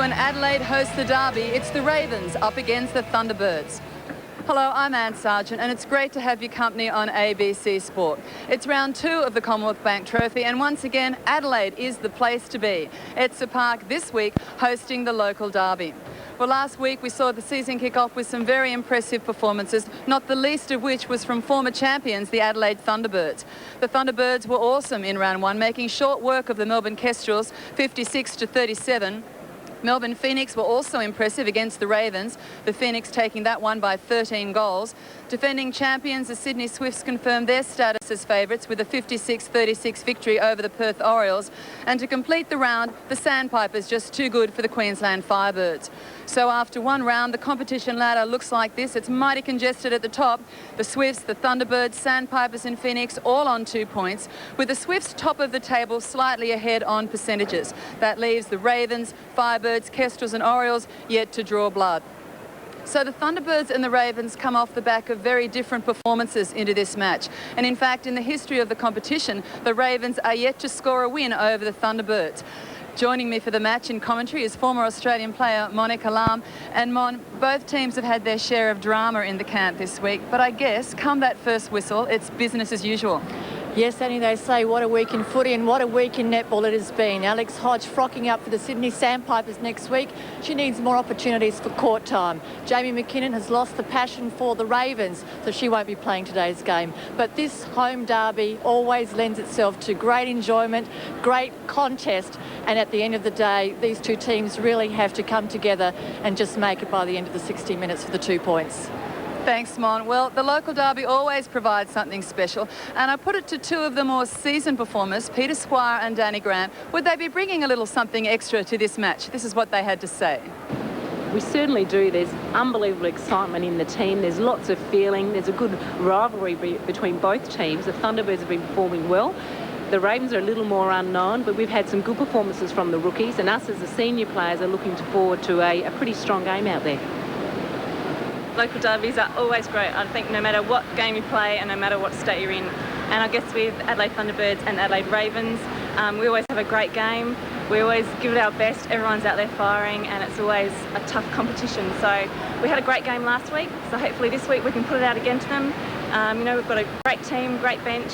when Adelaide hosts the Derby, it's the Ravens up against the Thunderbirds. Hello, I'm Anne Sargent, and it's great to have your company on ABC Sport. It's round 2 of the COMMBANK Trophy, and once again, Adelaide is the place to be. It's the park this week hosting the local derby. Well, last week we saw the season kick off with some very impressive performances, not the least of which was from former champions, the Adelaide Thunderbirds. The Thunderbirds were awesome in round 1, making short work of the Melbourne Kestrels, 56-37. Melbourne Phoenix were also impressive against the Ravens, the Phoenix taking that one by 13 goals. Defending champions, the Sydney Swifts confirmed their status as favourites with a 56-36 victory over the Perth Orioles. And to complete the round, the Sandpipers just too good for the Queensland Firebirds. So after one round, the competition ladder looks like this. It's mighty congested at the top. The Swifts, the Thunderbirds, Sandpipers and Phoenix all on 2 points, with the Swifts top of the table slightly ahead on percentages. That leaves the Ravens, Firebirds, Kestrels and Orioles yet to draw blood. So the Thunderbirds and the Ravens come off the back of very different performances into this match. And in fact, in the history of the competition, the Ravens are yet to score a win over the Thunderbirds. Joining me for the match in commentary is former Australian player Monica Lam. And Mon, both teams have had their share of drama in the camp this week, but I guess come that first whistle, it's business as usual. Yes, Annie, they say what a week in footy and what a week in netball it has been. Alex Hodge frocking up for the Sydney Sandpipers next week. She needs more opportunities for court time. Jamie McKinnon has lost the passion for the Ravens, so she won't be playing today's game. But this home derby always lends itself to great enjoyment, great contest, and at the end of the day, these two teams really have to come together and just make it by the end of the 60 minutes for the 2 points. Thanks, Mon. Well, the local derby always provides something special, and I put it to two of the more seasoned performers, Peter Squire and Danny Grant. Would they be bringing a little something extra to this match? This is what they had to say. We certainly do. There's unbelievable excitement in the team. There's lots of feeling. There's a good rivalry between both teams. The Thunderbirds have been performing well. The Ravens are a little more unknown, but we've had some good performances from the rookies, and us as the senior players are looking forward to a pretty strong game out there. Local derbies are always great, I think, no matter what game you play and no matter what state you're in. And I guess with Adelaide Thunderbirds and Adelaide Ravens, we always have a great game. We always give it our best. Everyone's out there firing, and it's always a tough competition. So we had a great game last week, so hopefully this week we can put it out again to them. You know, we've got a great team, great bench.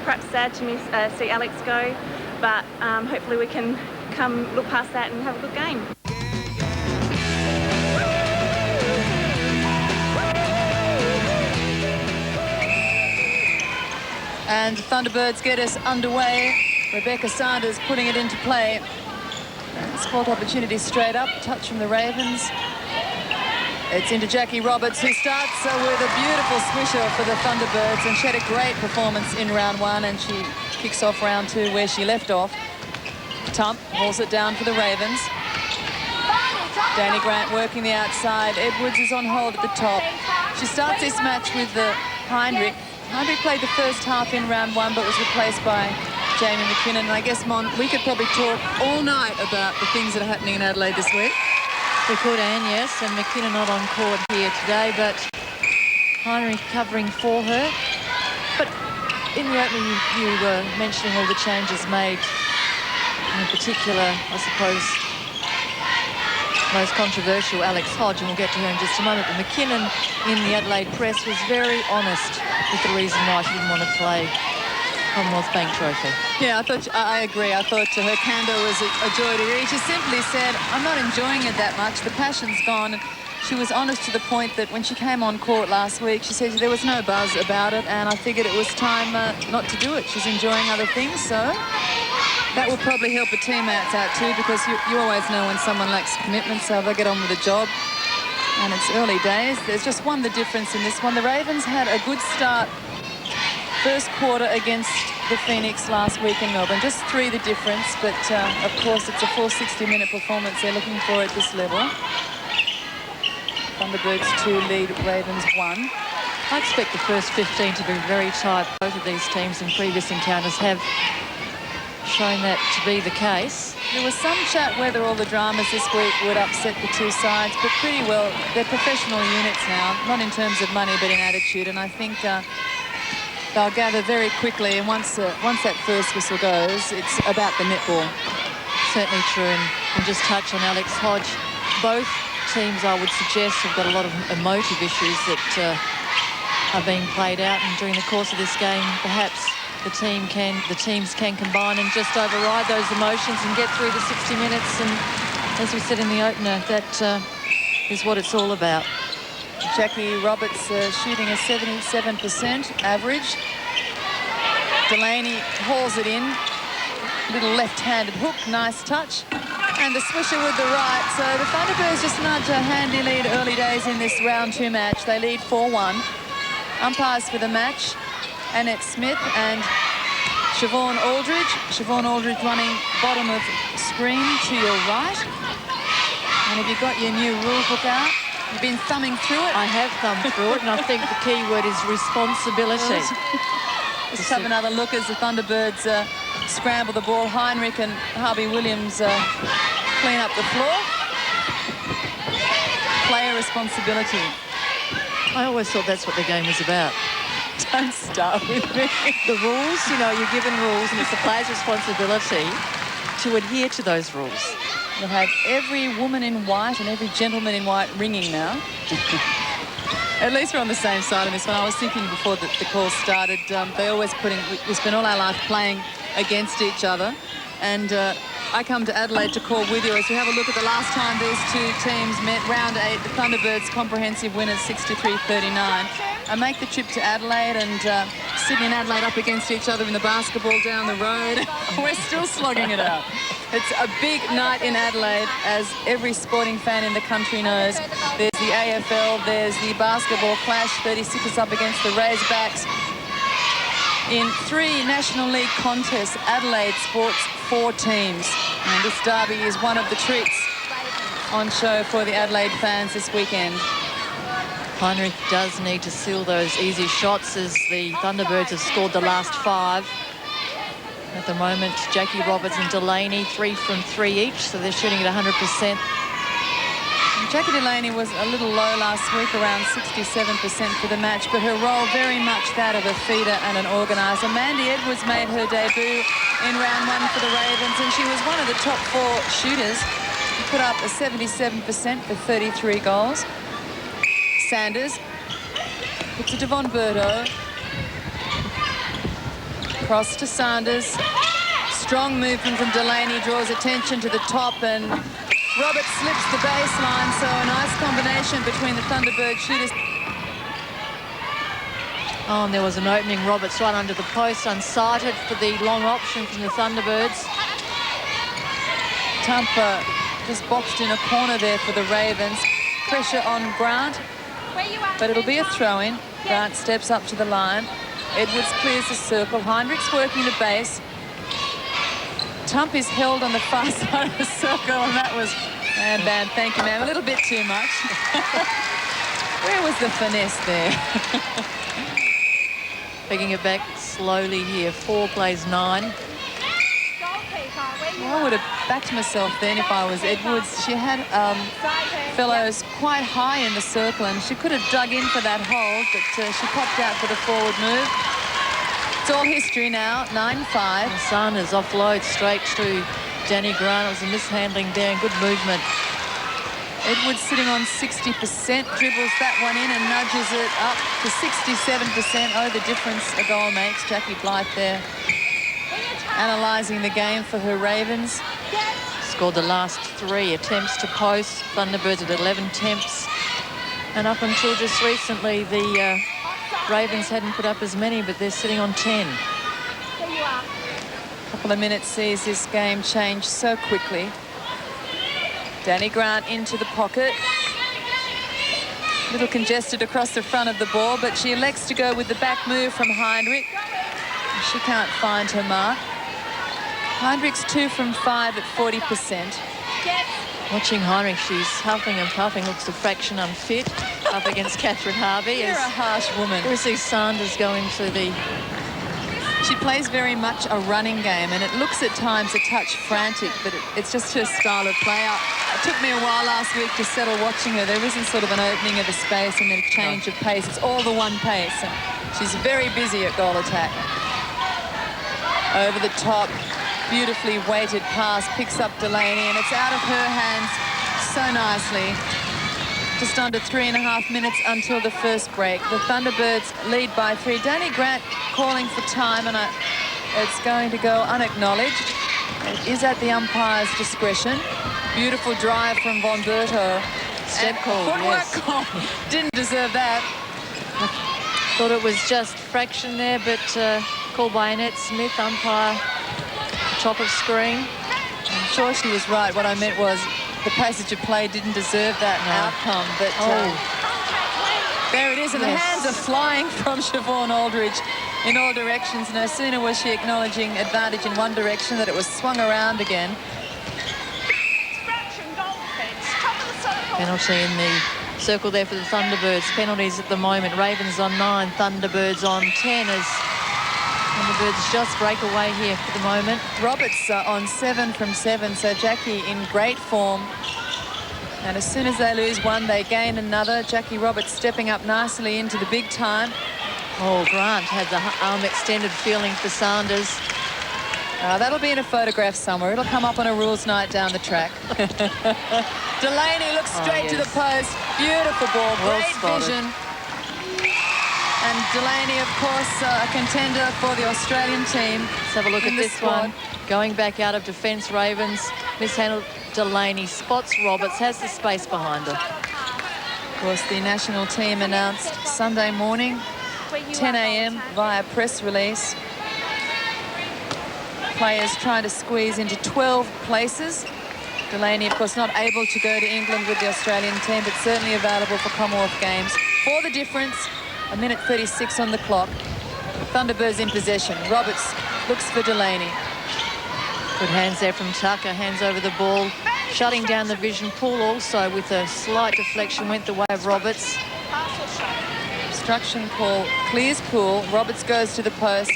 Perhaps sad to see Alex go, but hopefully we can come look past that and have a good game. And the Thunderbirds get us underway. Rebecca Sanders putting it into play. Sport opportunity straight up, touch from the Ravens. It's into Jackie Roberts, who starts with a beautiful swisher for the Thunderbirds, and she had a great performance in round 1, and she kicks off round 2 where she left off. Tump hauls it down for the Ravens. Danny Grant working the outside. Edwards is on hold at the top. She starts this match with the Heinrich. Heinrich played the first half in round 1 but was replaced by Jamie McKinnon. And I guess, Mon, we could probably talk all night about the things that are happening in Adelaide this week. We could, Anne, yes, and McKinnon not on court here today, but Heinrich covering for her. But in the opening, you were mentioning all the changes made, in particular, I suppose, most controversial, Alex Hodge, and we'll get to her in just a moment. But McKinnon in the Adelaide press was very honest with the reason why she didn't want to play Commonwealth Bank Trophy. Yeah, I agree. I thought her candour was a joy to read. She simply said, I'm not enjoying it that much. The passion's gone. She was honest to the point that when she came on court last week, she said there was no buzz about it, and I figured it was time not to do it. She's enjoying other things, so that will probably help her teammates out too, because you always know when someone lacks commitment, so they'll get on with the job. And it's early days. There's just one the difference in this one. The Ravens had a good start first quarter against the Phoenix last week in Melbourne. Just 3 the difference, but of course it's a full 60-minute performance they're looking for at this level. Thunderbirds 2 lead Ravens 1. I expect the first 15 to be very tight. Both of these teams in previous encounters have shown that to be the case. There was some chat whether all the dramas this week would upset the two sides, but pretty well they're professional units now, not in terms of money but in attitude, and I think they'll gather very quickly, and once that first whistle goes, it's about the netball. Certainly true, and And just touch on Alex Hodge. Both teams, I would suggest, have got a lot of emotive issues that are being played out, and during the course of this game, perhaps the teams can combine and just override those emotions and get through the 60 minutes. And as we said in the opener, that is what it's all about. Jackie Roberts shooting a 77% average. Delaney hauls it in. Little left-handed hook, nice touch. And the swisher with the right. So the Thunderbirds just nudge a handy lead early days in this round 2 match. They lead 4-1. Umpires for the match, Annette Smith and Siobhan Aldridge. Siobhan Aldridge running bottom of screen to your right. And have you got your new rule book out? You've been thumbing through it? I have thumbed through it, and I think the key word is responsibility. Let's have another look as the Thunderbirds scramble the ball. Heinrich and Harvey Williams clean up the floor. Player responsibility. I always thought that's what the game was about. Don't start with me. The rules, you know, you're given rules, and it's the player's responsibility to adhere to those rules. We'll have every woman in white and every gentleman in white ringing now. At least we're on the same side of this one. I was thinking before that the call started, they always we spend all our life playing against each other. And I come to Adelaide to call with you as we have a look at the last time these two teams met. Round 8, the Thunderbirds comprehensive winners 63-39. I make the trip to Adelaide, and Sydney and Adelaide up against each other in the basketball down the road. We're still slogging it out. It's a big night in Adelaide, as every sporting fan in the country knows. There's the AFL, there's the basketball clash, 36ers up against the Razorbacks. In 3 National League contests, Adelaide sports 4 teams. And this derby is one of the treats on show for the Adelaide fans this weekend. Heinrich does need to seal those easy shots, as the Thunderbirds have scored the last 5. At the moment, Jackie Roberts and Delaney, 3 from 3 each, so they're shooting at 100%. Jackie Delaney was a little low last week, around 67% for the match, but her role very much that of a feeder and an organiser. Mandy Edwards made her debut in round 1 for the Ravens, and she was one of the top 4 shooters. She put up a 77% for 33 goals. Sanders, it's to Devon Burdo. Cross to Sanders. Strong movement from Delaney, draws attention to the top, and Roberts slips the baseline, so a nice combination between the Thunderbird shooters. Oh, and there was an opening. Roberts right under the post, unsighted for the long option from the Thunderbirds. Tampa just boxed in a corner there for the Ravens. Pressure on Grant, but it'll be a throw-in. Grant steps up to the line. Edwards clears the circle. Heinrich's working the base. Tump is held on the far side of the circle, and that was, man, thank you, ma'am, a little bit too much. Where was the finesse there? Picking it back slowly here. 4 plays 9. Well, I would have backed myself then if I was Edwards. She had fellows quite high in the circle, and she could have dug in for that hold, but she popped out for the forward move. It's all history now, 9-5. And Sanders offload straight to Danny Grant. It was a mishandling there and good movement. Edwards sitting on 60%, dribbles that one in and nudges it up to 67%. Oh, the difference a goal makes. Jackie Blythe there analysing the game for her Ravens. Scored the last 3 attempts to post. Thunderbirds at 11 attempts. And up until just recently, the Ravens hadn't put up as many, but they're sitting on 10. A couple of minutes sees this game change so quickly. Danny Grant into the pocket. A little congested across the front of the ball, but she elects to go with the back move from Heinrich. She can't find her mark. Heinrich's 2 from 5 at 40%. Watching Heinrich, she's huffing and puffing, looks a fraction unfit up against Catherine Harvey. You're a harsh woman. We see Sanders go into the... She plays very much a running game, and it looks at times a touch frantic, but it's just her style of play. It took me a while last week to settle watching her. There isn't sort of an opening of a space and then a change of pace. It's all the one pace, and she's very busy at goal attack. Over the top. Beautifully weighted pass, picks up Delaney, and it's out of her hands so nicely. Just under 3.5 minutes until the first break. The Thunderbirds lead by 3. Danny Grant calling for time, and it's going to go unacknowledged. It is at the umpire's discretion. Beautiful drive from Von Berto. Step call, footwork yes. call. Didn't deserve that. Thought it was just fraction there, but called by Annette Smith, umpire, top of screen. I'm sure she was right. What I meant was the passage of play didn't deserve that outcome. But there it is, and the hands are flying from Siobhan Aldridge in all directions. No sooner was she acknowledging advantage in one direction that it was swung around again. Penalty in the circle there for the Thunderbirds. Penalties at the moment. Ravens on 9, Thunderbirds on 10 as Thunderbirds just break away here for the moment. Roberts on 7 from 7, so Jackie in great form. And as soon as they lose one, they gain another. Jackie Roberts stepping up nicely into the big time. Oh, Grant had the arm extended, feeling for Sanders. That'll be in a photograph somewhere. It'll come up on a rules night down the track. Delaney looks straight to the post. Beautiful ball, Well great spotted. vision. And Delaney, of course, a contender for the Australian team. Let's have a look in at the this squad. one. Going back out of defence, Ravens mishandled Delaney, spots Roberts, has the space behind her. Of course, the national team announced Sunday morning, 10 a.m. via press release. Players trying to squeeze into 12 places. Delaney, of course, not able to go to England with the Australian team, but certainly available for Commonwealth Games. For the difference, 1:36 on the clock. Thunderbirds in possession. Roberts looks for Delaney. Good hands there from Tucker, hands over the ball, shutting down the vision. Poole also with a slight deflection went the way of Roberts. Obstruction call clears Poole. Roberts goes to the post.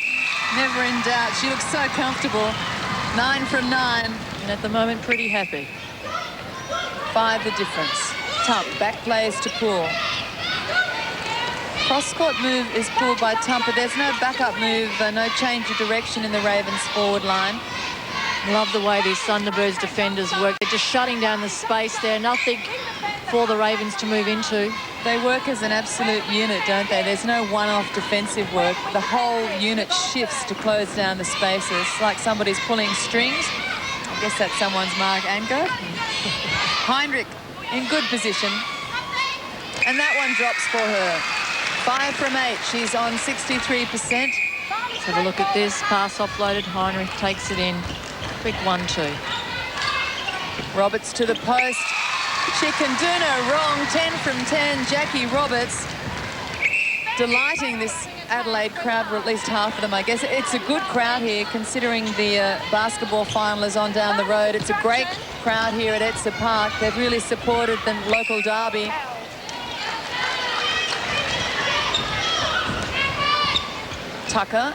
Never in doubt. She looks so comfortable. 9 from 9. And at the moment, pretty happy. 5 the difference. Tump back plays to Poole. Cross-court move is pulled by Tump, but there's no backup move, no change of direction in the Ravens forward line. Love the way these Thunderbirds defenders work. They're just shutting down the space there. Nothing for the Ravens to move into. They work as an absolute unit, don't they? There's no one-off defensive work. The whole unit shifts to close down the spaces, like somebody's pulling strings. I guess that's someone's Mark Anker. Heinrich in good position. And that one drops for her. 5 from 8. She's on 63%. Let's have a look at this. Pass offloaded. Heinrich takes it in. Quick 1-2. Roberts to the post. She can do no wrong. 10 from 10. Jackie Roberts delighting this Adelaide crowd, or at least half of them, I guess. It's a good crowd here, considering the basketball final is on down the road. It's a great crowd here at Etsa Park. They've really supported the local derby. Tucker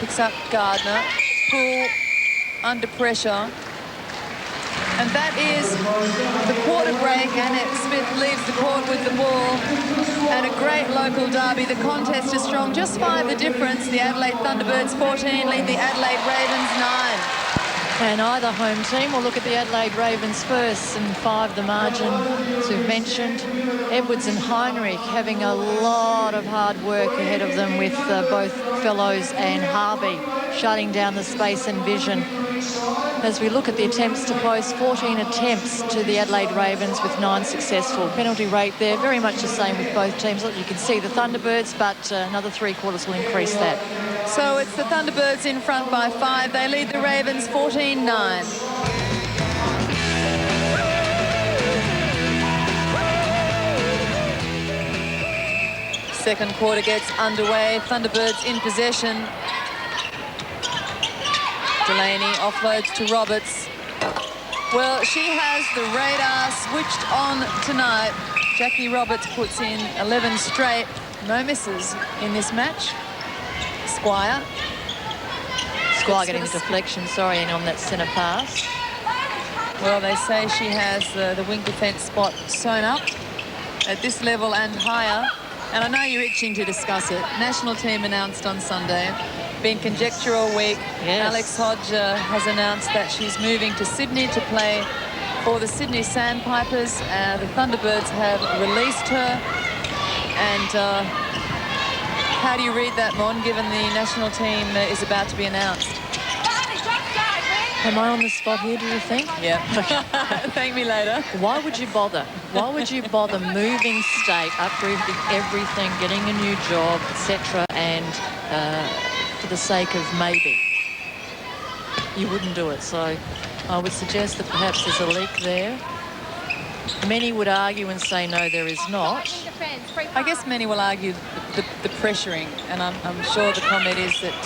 picks up Gardner. Poole under pressure. And that is the quarter break. Annette Smith leaves the court with the ball. And a great local derby. The contest is strong. Just 5 the difference. The Adelaide Thunderbirds 14 lead the Adelaide Ravens 9. And either home team will look at the Adelaide Ravens first, and 5 the margin, as we've mentioned. Edwards and Heinrich having a lot of hard work ahead of them with both Fellows and Harvey shutting down the space and vision. As we look at the attempts to post, 14 attempts to the Adelaide Ravens with 9 successful. Penalty rate there, very much the same with both teams. You can see the Thunderbirds, but another 3 quarters will increase that. So it's the Thunderbirds in front by 5. They lead the Ravens 14-9. Second quarter gets underway. Thunderbirds in possession. Delaney offloads to Roberts. Well, she has the radar switched on tonight. Jackie Roberts puts in 11 straight. No misses in this match. Squire getting the deflection, sorry, and on that centre pass. Well, they say she has the wing defence spot sewn up at this level and higher. And I know you're itching to discuss it. National team announced on Sunday. been conjecture all week. Yes. Alex Hodge has announced that she's moving to Sydney to play for the Sydney Sandpipers. The Thunderbirds have released her. And how do you read that, Mon, given the national team is about to be announced? Am I on the spot here, do you think? Yeah. Thank me later. Why would you bother? Why would you bother moving state, uprooting everything, getting a new job, etc., and for the sake of maybe? You wouldn't do it. So I would suggest that perhaps there's a leak there. Many would argue and say, no, there is not. I guess many will argue the pressuring, and I'm sure the comment is that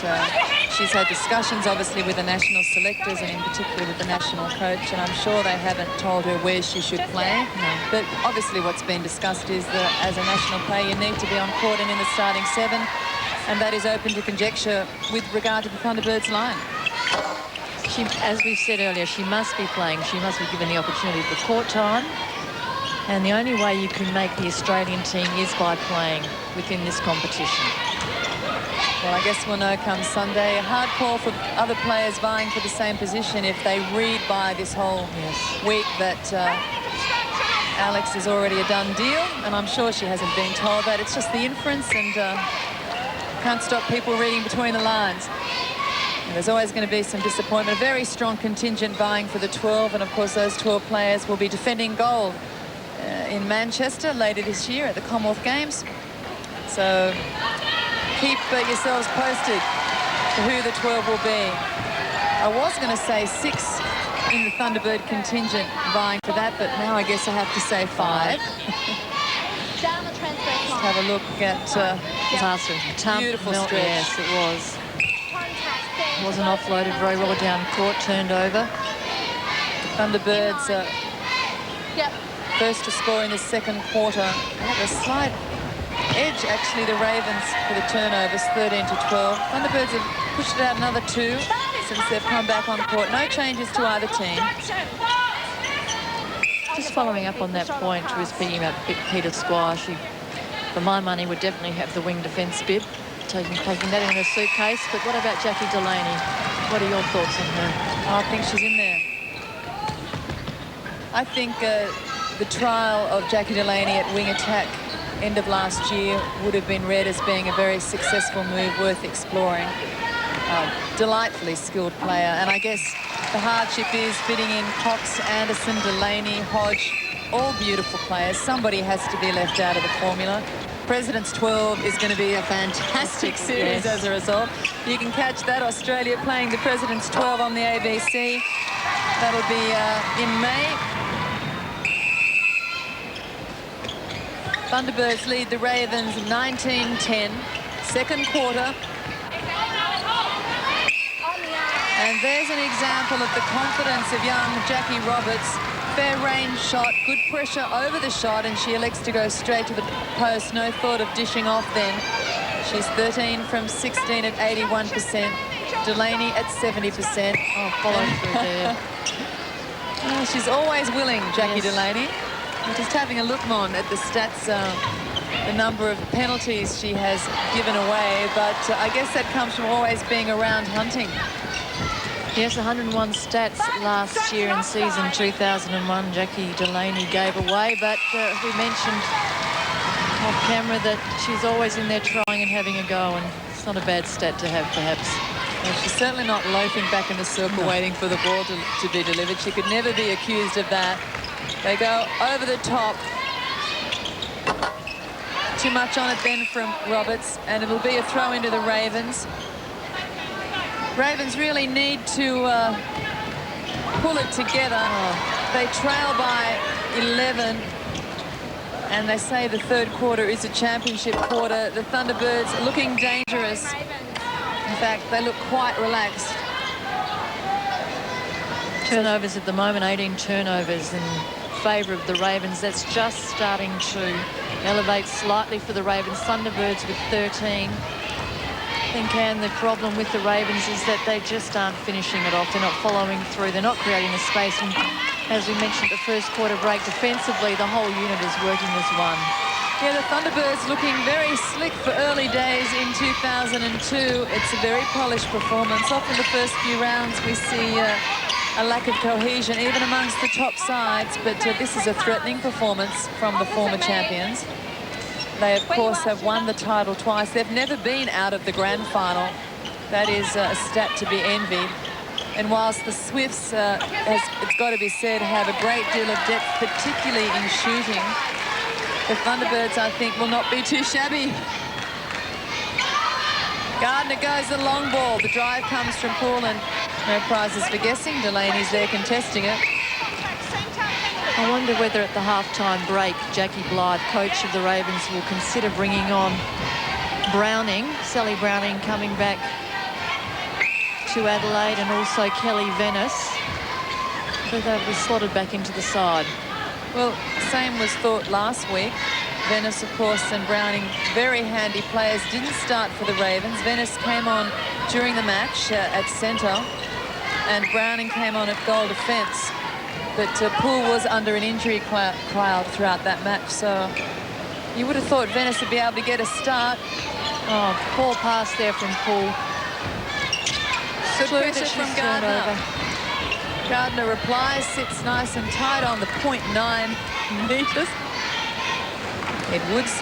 she's had discussions, obviously, with the national selectors and in particular with the national coach, and I'm sure they haven't told her where she should play. No. But obviously what's been discussed is that as a national player, you need to be on court and in the starting 7, and that is open to conjecture with regard to the Thunderbirds line. She, as we said earlier, she must be playing. She must be given the opportunity for court time. And the only way you can make the Australian team is by playing within this competition. Well, I guess we'll know come Sunday. A hard call for other players vying for the same position if they read by this whole week that Alex is already a done deal. And I'm sure she hasn't been told that. It's just the inference, and can't stop people reading between the lines. And there's always going to be some disappointment. A very strong contingent vying for the 12, and of course those 12 players will be defending gold in Manchester later this year at the Commonwealth Games. So keep yourselves posted to who the 12 will be. I was going to say 6 in the Thunderbird contingent vying for that, but now I guess I have to say 5. Just have a look at beautiful stretch. Yes, it was. Wasn't offloaded very well down court, turned over. The Thunderbirds first to score in the second quarter. They have a slight edge, actually, the Ravens for the turnovers, 13 to 12. Thunderbirds have pushed it out another 2 since they've come back on court. No changes to either team. Just following up on that point, we were speaking about Peter Squire. She, for my money, would definitely have the wing defence bib. Taking that in a suitcase. But what about Jackie Delaney? What are your thoughts on her? I think she's in there. I think the trial of Jackie Delaney at wing attack end of last year would have been read as being a very successful move worth exploring. Delightfully skilled player, and I guess the hardship is fitting in Cox, Anderson, Delaney, Hodge, all beautiful players. Somebody has to be left out of the formula. President's 12 is going to be a fantastic series as a result. You can catch that, Australia playing the President's 12 on the ABC. That'll be in May. Thunderbirds lead the Ravens 19-10, second quarter. And there's an example of the confidence of young Jackie Roberts. Fair range shot, good pressure over the shot, and she elects to go straight to the post. No thought of dishing off then. She's 13 from 16 at 81%. Delaney at 70%. Oh, follow through there. She's always willing, Jackie Delaney. I'm just having a look, Mon, at the stats, the number of penalties she has given away, but I guess that comes from always being around hunting. Yes, 101 stats last year in season 2001 Jackie Delaney gave away, but we mentioned off camera that she's always in there trying and having a go, and it's not a bad stat to have, perhaps. Well, she's certainly not loafing back in the circle waiting for the ball to be delivered. She could never be accused of that. They go over the top. Too much on it then from Roberts, and it'll be a throw into the Ravens. Ravens really need to pull it together. They trail by 11, and they say the third quarter is a championship quarter. The Thunderbirds looking dangerous. In fact, they look quite relaxed. Turnovers at the moment, 18 turnovers in favour of the Ravens. That's just starting to elevate slightly for the Ravens. Thunderbirds with 13. I think, Anne, the problem with the Ravens is that they just aren't finishing it off. They're not following through. They're not creating the space. And as we mentioned at the first quarter break, defensively, the whole unit is working as one. Yeah, the Thunderbirds looking very slick for early days in 2002. It's a very polished performance. Often the first few rounds we see a lack of cohesion even amongst the top sides, but this is a threatening performance from the former champions. They, of course, have won the title twice. They've never been out of the grand final. That is a stat to be envied. And whilst the Swifts, it's got to be said, have a great deal of depth, particularly in shooting, the Thunderbirds, I think, will not be too shabby. Gardner goes the long ball. The drive comes from Poole, and no prizes for guessing. Delaney's there contesting it. I wonder whether at the halftime break, Jackie Blythe, coach of the Ravens, will consider bringing on Browning, Sally Browning coming back to Adelaide, and also Kelly Venice, but they'll be slotted back into the side. Well, same was thought last week. Venice, of course, and Browning, very handy players, didn't start for the Ravens. Venice came on during the match at centre, and Browning came on at goal defence. But Poole was under an injury cloud throughout that match, so you would have thought Venice would be able to get a start. Oh, poor pass there from Poole. Good pressure from Gardner. Gardner replies, sits nice and tight on the 0.9 metres. Edwards.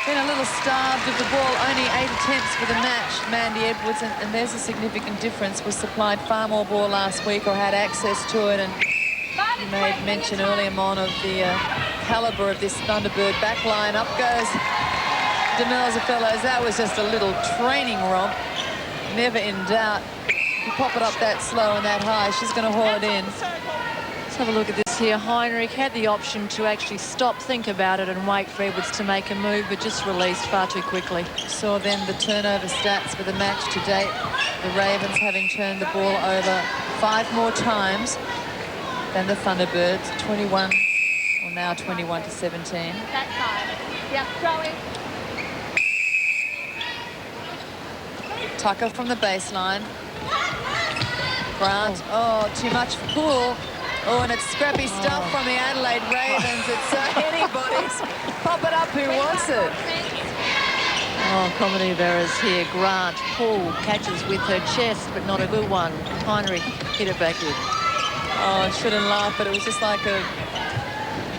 Been a little starved of the ball, only 8 attempts for the match, Mandy Edwards, and there's a significant difference. Was supplied far more ball last week, or had access to it, and you made mention earlier on of the calibre of this Thunderbird backline. Up goes DeMelza-Fellows. That was just a little training romp. Never in doubt. You pop it up that slow and that high, she's going to haul it in. Let's have a look at this here. Heinrich had the option to actually stop, think about it, and wait for Edwards to make a move, but just released far too quickly. Saw then the turnover stats for the match to date. The Ravens having turned the ball over 5 more times than the Thunderbirds. 21, or now 21 to 17. That side. Yeah, throwing. Tucker from the baseline. Grant, oh, too much for Poole. Oh, and it's scrappy stuff from the Adelaide Ravens. It's anybody's. Pop it up who wants it. Oh, comedy of errors here. Grant, Poole catches with her chest, but not a good one. Heinrich hit it backward. Oh, I shouldn't laugh, but it was just like a...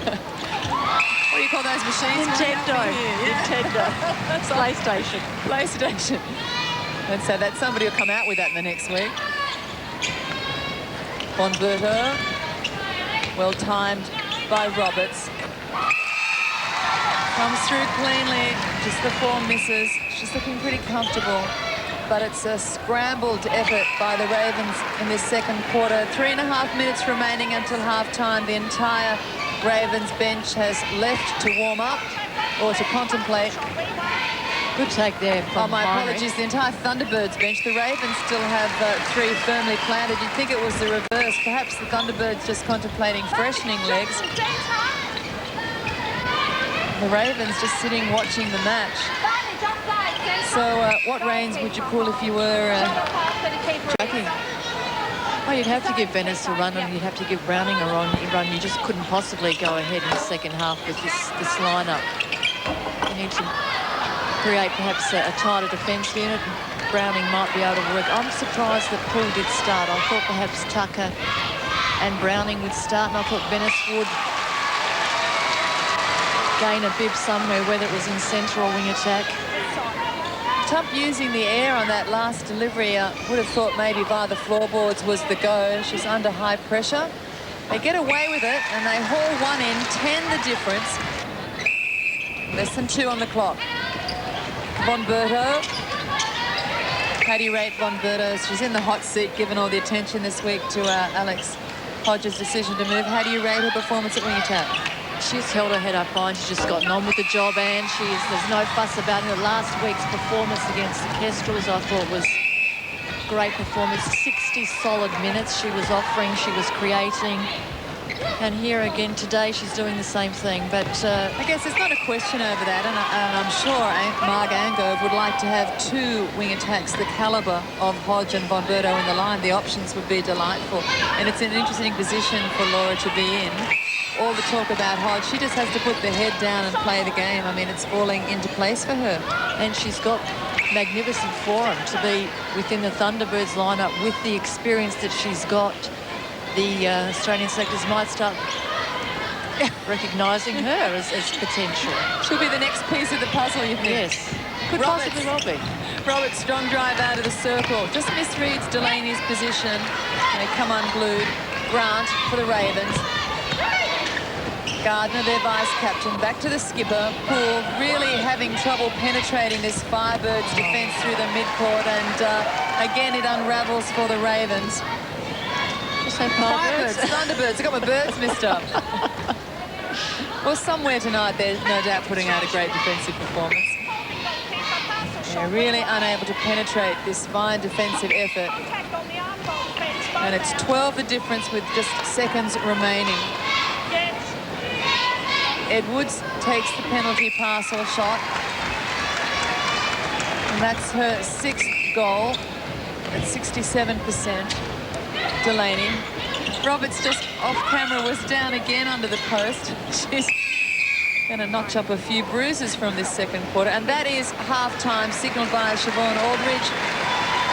what do you call those machines? Nintendo. Nintendo. PlayStation. PlayStation. And so that somebody will come out with that in the next week. Von Berto, well timed by Roberts. Comes through cleanly, just the 4 misses. She's looking pretty comfortable, but it's a scrambled effort by the Ravens in this second quarter. 3.5 minutes remaining until halftime. The entire Ravens bench has left to warm up or to contemplate. Good take there from my Heinrich. apologies, the entire Thunderbirds bench. The Ravens still have 3 firmly planted. You'd think it was the reverse. Perhaps the Thunderbirds just contemplating freshening legs. The Ravens just sitting watching the match. So what reins would you pull if you were Jackie? Oh, you'd have to give Venice a run, and you'd have to give Browning a run. You just couldn't possibly go ahead in the second half with this lineup. You need to create perhaps a tighter defence unit. Browning might be able to work. I'm surprised that Poole did start. I thought perhaps Tucker and Browning would start, and I thought Venice would gain a bib somewhere, whether it was in centre or wing attack. Tupp using the air on that last delivery. Would have thought maybe via the floorboards was the go. She's under high pressure. They get away with it, and they haul one in. 10 the difference. Less than 2 on the clock. Von Berto. How do you rate Von Berto? She's in the hot seat, given all the attention this week to Alex Hodges' decision to move. How do you rate her performance at wing attack? She's held her head up high, and she's just gotten on with the job, and there's no fuss about her. Last week's performance against the Kestrels, I thought, was great performance. 60 solid minutes she was offering, she was creating. And here again today, she's doing the same thing. But I guess there's not a question over that, and I'm sure Marg Angove would like to have 2 wing attacks the calibre of Hodge and Von Berto in the line. The options would be delightful, and it's an interesting position for Laura to be in. all the talk about Hodge. She just has to put the head down and play the game. I mean, it's falling into place for her. And she's got magnificent form to be within the Thunderbirds lineup with the experience that she's got. The Australian selectors might start recognising her as potential. She'll be the next piece of the puzzle, you think? Yes. Could possibly well be. Roberts, strong drive out of the circle. Just misreads Delaney's position. They come unglued. Grant for the Ravens. Gardner, their vice-captain, back to the skipper. Poole really having trouble penetrating this Firebirds defence through the midcourt, and again it unravels for the Ravens. Just say Firebirds. Thunderbirds. I got my birds mixed up. Well, somewhere tonight they're no doubt putting out a great defensive performance. They're really unable to penetrate this fine defensive effort. And it's 12 the difference with just seconds remaining. Edwards takes the penalty pass or shot. And that's her 6th goal at 67%. Delaney. Roberts just off camera was down again under the post. She's going to notch up a few bruises from this second quarter. And that is half-time, signalled by Siobhan Aldridge.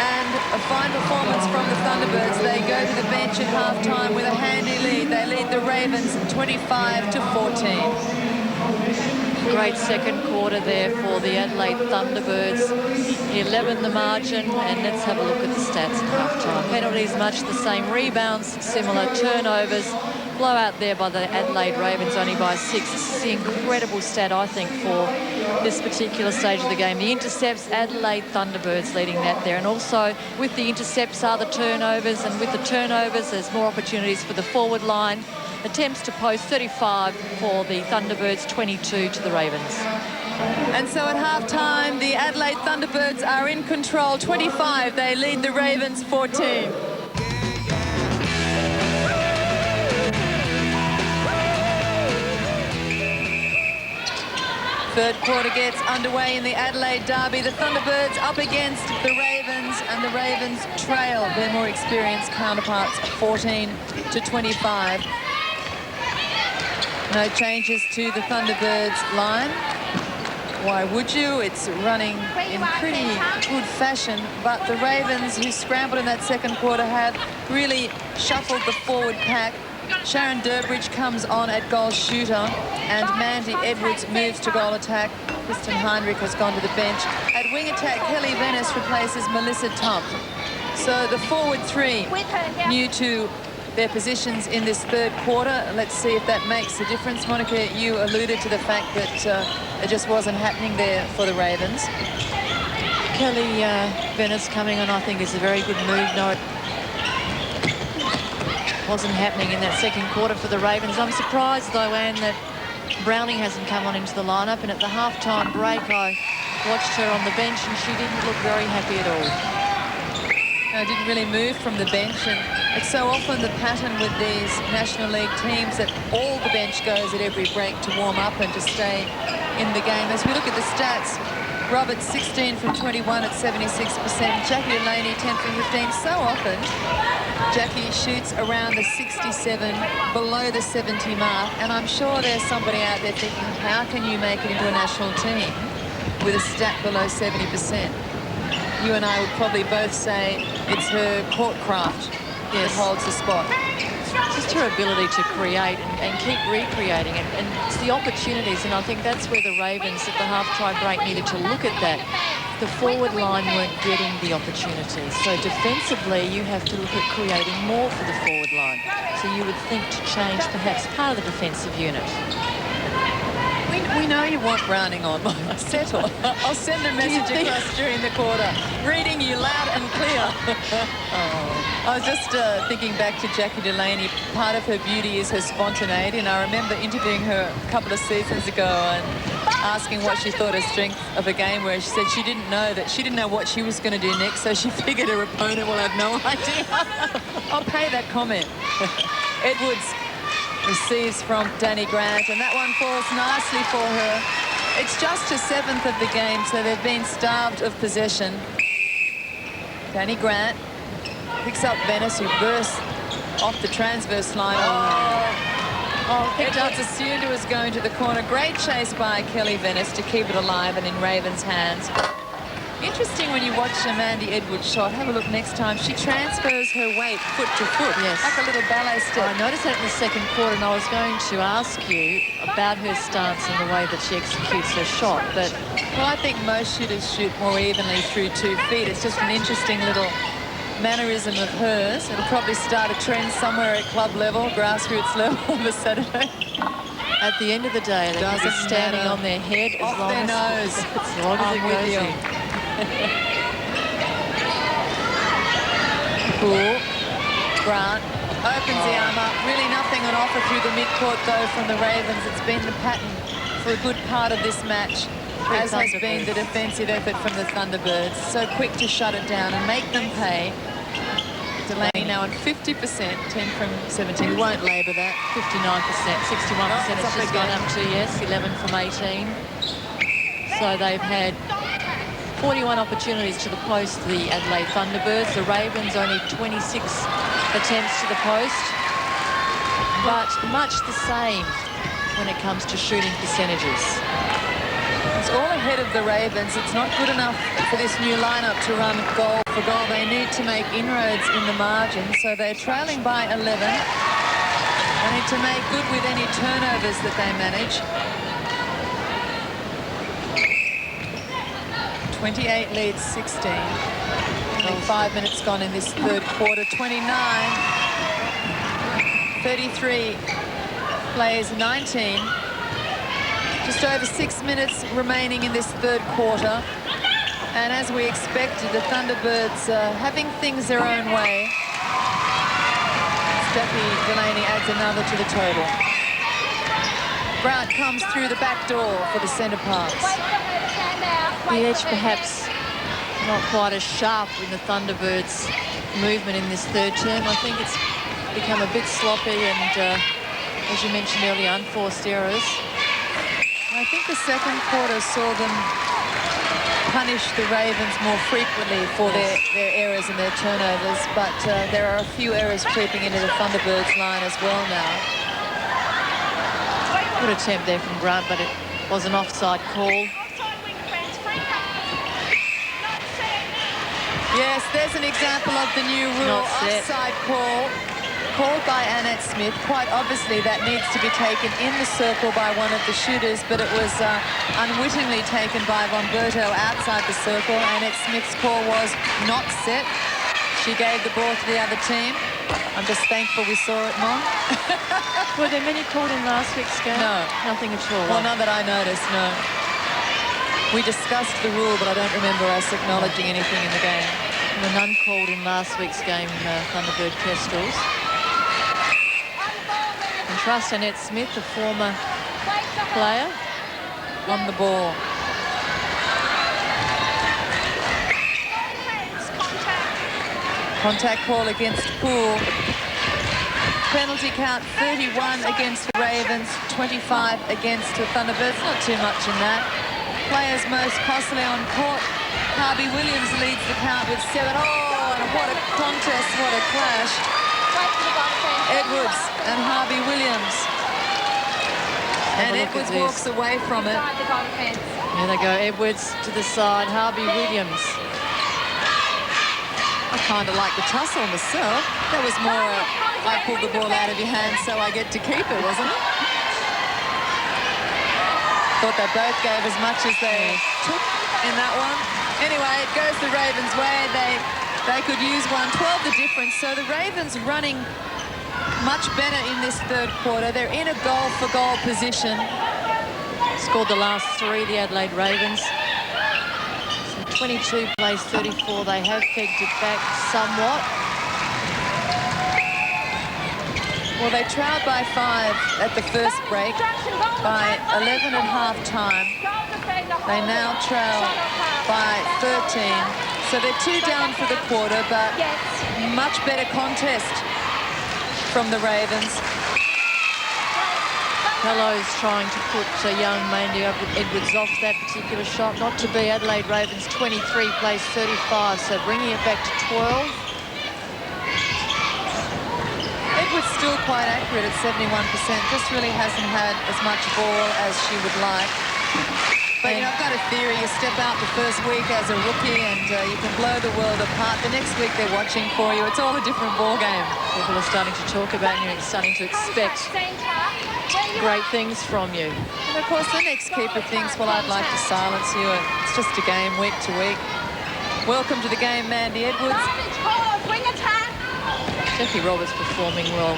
And a fine performance from the Thunderbirds. They go to the bench at half-time with a handy lead. They lead the Ravens 25-14. Great second quarter there for the Adelaide Thunderbirds. 11 the margin, and let's have a look at the stats at half-time. Penalties much the same, rebounds similar, turnovers. Blowout there by the Adelaide Ravens, only by 6. This is the incredible stat, I think, for this particular stage of the game. The intercepts, Adelaide Thunderbirds leading that there. And also with the intercepts are the turnovers, and with the turnovers there's more opportunities for the forward line. Attempts to post, 35 for the Thunderbirds, 22 to the Ravens. And so at half-time, the Adelaide Thunderbirds are in control, 25. They lead the Ravens 14. Third quarter gets underway in the Adelaide Derby. The Thunderbirds up against the Ravens, and the Ravens trail their more experienced counterparts 14-25. No changes to the Thunderbirds line. Why would you? It's running in pretty good fashion, but the Ravens, who scrambled in that second quarter, have really shuffled the forward pack. Sharon Durbridge comes on at goal shooter, and Mandy Edwards moves to goal attack. Kristen Heinrich has gone to the bench. At wing attack, Kelly Venice replaces Melissa Tump. So the forward three new to their positions in this third quarter. Let's see if that makes a difference. Monica, you alluded to the fact that it just wasn't happening there for the Ravens. Kelly Venice coming on, I think, is a very good move. No, wasn't happening in that second quarter for the Ravens. I'm surprised, though, Anne, that Browning hasn't come on into the lineup. And at the half-time break, I watched her on the bench, and she didn't look very happy at all. No, didn't really move from the bench, and it's so often the pattern with these National League teams that all the bench goes at every break to warm up and to stay in the game. As we look at the stats, Roberts 16 from 21 at 76%. Jackie Delaney 10 from 15. So often Jackie shoots around the 67, below the 70 mark, and I'm sure there's somebody out there thinking, how can you make it into a national team with a stat below 70%? You and I would probably both say it's her court craft that holds the spot. Just her ability to create and keep recreating it, and it's the opportunities, and I think that's where the Ravens at the half-time break needed to look at that. The forward line weren't getting the opportunities, so defensively you have to look at creating more for the forward line. So you would think to change perhaps part of the defensive unit. We know you want Browning on. Settle. I'll send a message across during the quarter. Reading you loud and clear. I was just thinking back to Jackie Delaney. Part of her beauty is her spontaneity, and I remember interviewing her a couple of seasons ago and asking what she thought her strength of a game were. She said she didn't know what she was going to do next, so she figured her opponent will have no idea. I'll pay that comment. Edwards receives from Danny Grant, and that one falls nicely for her. It's just her 7th of the game, so they've been starved of possession. Danny Grant picks up Venice, who bursts off the transverse line. Oh, Oh, picked up. Edwards assumed it was going to the corner. Great chase by Kelly Venice to keep it alive and in Raven's hands. Interesting when you watch Amanda Edwards' shot. Have a look next time. She transfers her weight foot to foot, Yes. like a little ballet step. I noticed that in the second quarter, and I was going to ask you about her stance and the way that she executes her shot. But Well, I think most shooters shoot more evenly through 2 feet. It's just an interesting little mannerism of hers. It'll probably start a trend somewhere at club level, grassroots level of a Saturday. at the end of the day, they can be Doesn't standing matter. on their head as Off long their as, nose. as long as I'm it with goes you. in. Cool. Grant opens the arm up. Really nothing on offer through the midcourt, though, from the Ravens. It's been the pattern for a good part of this match, as has been the defensive effort from the Thunderbirds. So quick to shut it down and make them pay. Delaney now on 50%, 10 from 17. We won't labour that. 59%, 61% it's it's up just gone again. up to, yes, 11 from 18. So they've had 41 opportunities to the post, the Adelaide Thunderbirds. The Ravens only 26 attempts to the post, but much the same when it comes to shooting percentages. It's all ahead of the Ravens. It's not good enough for this new lineup to run goal for goal. They need to make inroads in the margin, so they're trailing by 11. They need to make good with any turnovers that they manage. 28 leads 16. Only 5 minutes gone in this third quarter. 29. 33 plays 19. Just over 6 minutes remaining in this third quarter. And as we expected, the Thunderbirds having things their own way. Steffi Delaney adds another to the total. Grant comes through the back door for the centre pass. The edge perhaps not quite as sharp in the Thunderbirds' movement in this third term. I think it's become a bit sloppy and, as you mentioned earlier, unforced errors. I think the second quarter saw them punish the Ravens more frequently for their errors and their turnovers, but there are a few errors creeping into the Thunderbirds line as well now. Good attempt there from Grant, but it was an offside call. Yes, there's an example of the new rule, Not set. offside call, called by Annette Smith. Quite obviously that needs to be taken in the circle by one of the shooters, but it was unwittingly taken by Bomberto outside the circle. Annette Smith's call was not set. She gave the ball to the other team. I'm just thankful we saw it, Mom. Were there many called in last week's game? No. Nothing at all. Well, none that I noticed, no. We discussed the rule, but I don't remember us acknowledging anything in the game. There were none called in last week's game, Thunderbird Kestrels. And trust Annette Smith, a former player, On the ball. Contact call against Poole. Penalty count 31 against the Ravens, 25 against the Thunderbirds. Not too much in that. Players most costly on court. Harvey Williams leads the count with 7. Oh, and what a contest, what a clash. Edwards and Harvey Williams. And a look at Edwards this. walks away from it. There they go, Edwards to the side, Harvey Williams. I kind of like the tussle myself. That was more I pulled the ball out of your hand so I get to keep it, wasn't it? Thought they both gave as much as they took in that one. Anyway, it goes the Ravens' way. They could use one. 12 the difference. So the Ravens running much better in this third quarter. They're in a goal-for-goal position. Scored the last 3, the Adelaide Ravens. So 22 plays 34. They have pegged it back somewhat. Well, they trailed by 5 at the first break, by 11 at half-time. They now trail by 13. So they're 2 down for the quarter, but much better contest from the Ravens. Pello's trying to put young Mandy Edwards off that particular shot. Not to be. Adelaide Ravens 23 plays 35, so bringing it back to 12. Edwards still quite accurate at 71%, just really hasn't had as much ball as she would like. But, you know, I've got a theory. You step out the first week as a rookie and you can blow the world apart. The next week they're watching for you. It's all a different ball game. People are starting to talk about you and starting to expect great things from you. And, of course, the next keeper thinks, well, I'd like to silence you. It's just a game week to week. Welcome to the game, Mandy Edwards. Jackie Roberts performing well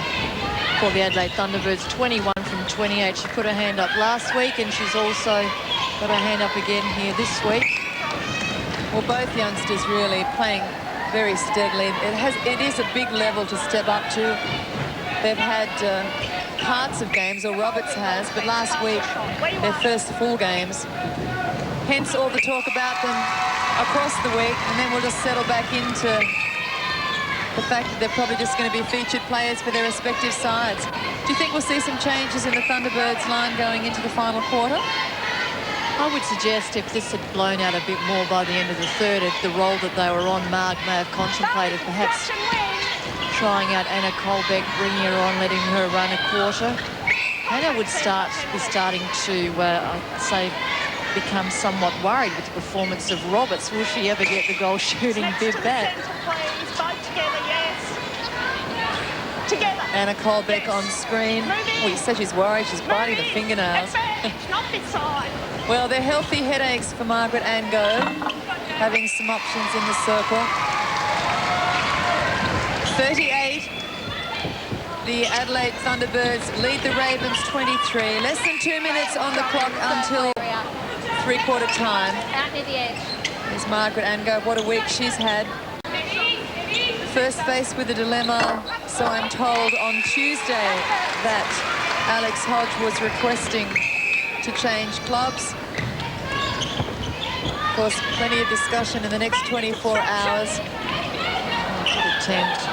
for the Adelaide Thunderbirds. 21 from 28. She put her hand up last week and she's also got her hand up again here this week. Well, both youngsters really playing very steadily. It is a big level to step up to. They've had parts of games, or Roberts has, but last week their first full games. Hence all the talk about them across the week, and then we'll just settle back into the fact that they're probably just going to be featured players for their respective sides. Do you think we'll see some changes in the Thunderbirds line going into the final quarter? I would suggest if this had blown out a bit more by the end of the third, if the role that they were on, Mark may have contemplated perhaps trying out Anna Colbeck, bringing her on, letting her run a quarter. Anna would be starting to, I'd say, become somewhat worried with the performance of Roberts. Will she ever get the goal shooting bib back? Anna Colbeck on screen. Well, you said she's worried. She's biting the fingernails. Well, they're healthy headaches for Margaret Ango, having some options in the circle. 38. The Adelaide Thunderbirds lead the Ravens 23. Less than 2 minutes on the clock until three-quarter time. Out near the edge. There's Margaret Ango. What a week she's had. First faced with a dilemma, so I'm told, on Tuesday that Alex Hodge was requesting to change clubs. Of course, plenty of discussion in the next 24 hours. Good attempt.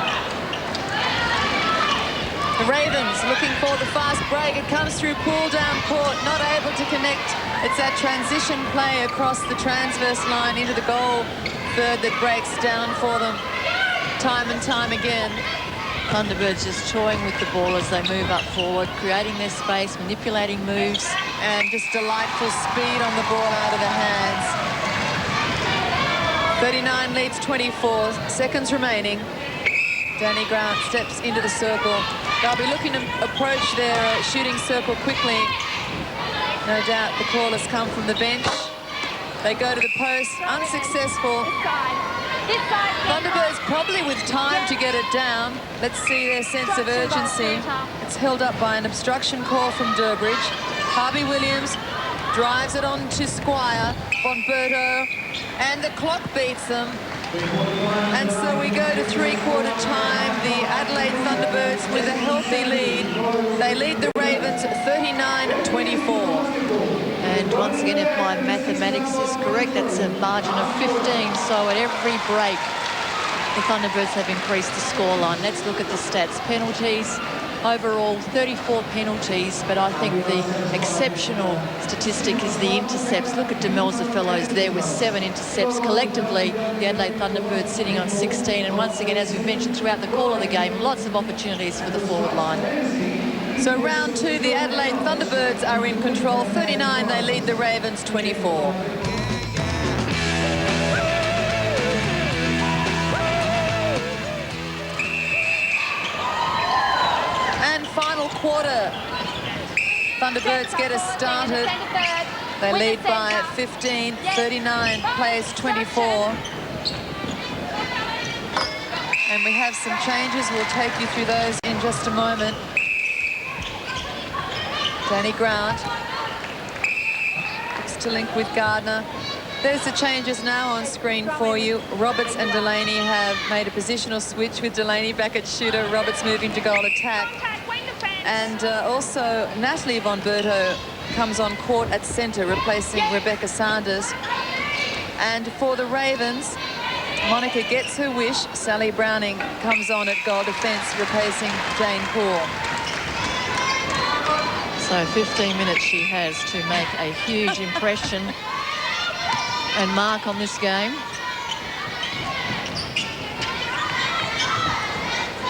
The Ravens looking for the fast break. It comes through pull down court, not able to connect. It's that transition play across the transverse line into the goal third that breaks down for them time and time again. Thunderbirds just toying with the ball as they move up forward, creating their space, manipulating moves. And just delightful speed on the ball out of the hands. 39 leads 24, seconds remaining. Danny Grant steps into the circle. They'll be looking to approach their shooting circle quickly. No doubt the call has come from the bench. They go to the post, unsuccessful. Thunderbirds probably with time to get it down. Let's see their sense of urgency. It's held up by an obstruction call from Durbridge. Harvey Williams drives it on to Squire, Bonberto, and the clock beats them. And so we go to three-quarter time. The Adelaide Thunderbirds with a healthy lead. They lead the Ravens 39-24. And once again, if my mathematics is correct, that's a margin of 15. So at every break, the Thunderbirds have increased the scoreline. Let's look at the stats. Penalties, overall 34 penalties, but I think the exceptional statistic is the intercepts. Look at Demelza Fellows there with 7 intercepts. Collectively, the Adelaide Thunderbirds sitting on 16. And once again, as we've mentioned throughout the call of the game, lots of opportunities for the forward line. So round 2, the Adelaide Thunderbirds are in control. 39, they lead the Ravens 24. And final quarter. Thunderbirds get us started. They lead by 15, 39 plays 24. And we have some changes. We'll take you through those in just a moment. Danny Grant looks to link with Gardner. There's the changes now on screen for you. Roberts and Delaney have made a positional switch with Delaney back at shooter, Roberts moving to goal attack. And also Natalie Bonberto comes on court at centre, replacing Rebecca Sanders. And for the Ravens, Monica gets her wish. Sally Browning comes on at goal defence, replacing Jane Poole. So 15 minutes she has to make a huge impression and mark on this game.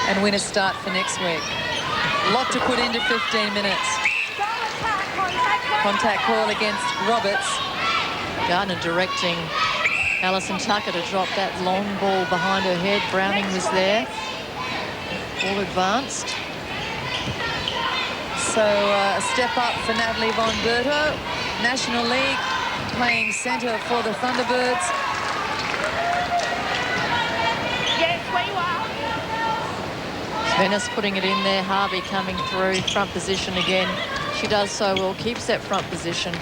and win a start for next week. A lot to put into 15 minutes. Contact call against Roberts. Gardner directing Alison Tucker to drop that long ball behind her head. Browning was there. All advanced. So a step up for Natalie Von Berto. National League, playing centre for the Thunderbirds. Yes, where you are. Venice putting it in there. Harvey coming through. Front position again. She does so well. Keeps that front position.